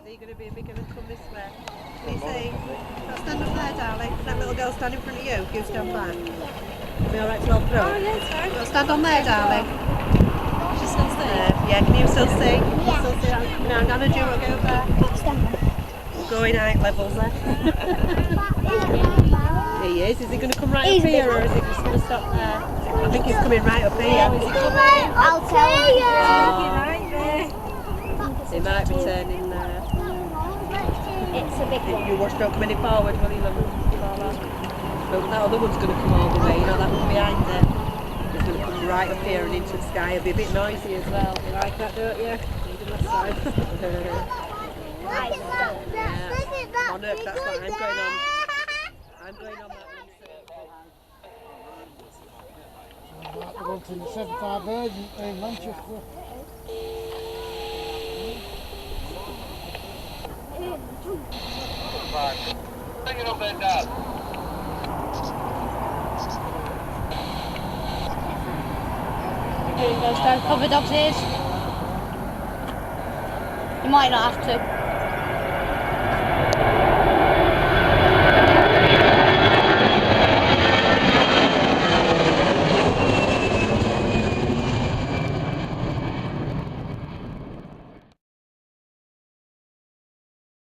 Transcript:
Is he going to be bigger and come this way? Can you see? Stand up there, darling. That little girl stand in front of you. You stand back. Be alright to hold through? Oh, yeah, it's fine. Stand on there, darling. She still see? Yeah, can you still see? Can you still see that coming out? Nana, do you want to go there? Going out levels there. He is. Is he going to come right up here or is he just going to stop there? I think he's coming right up here. Is he coming? I'll tell you. He might be turning there. It's a big one. You watch don't come any forward, will you? But that other one's going to come all the way, you know, that one behind it. It's going to come right up here and into the sky. It'll be a bit noisy as well. You like that, don't you? Monarch, that's what I'm going on. I'm going on that one circle. I went in the 75 Virgin in Manchester. Bring it up there, Dad. Here it goes, don't cover Dobbs' ears. You might not have to.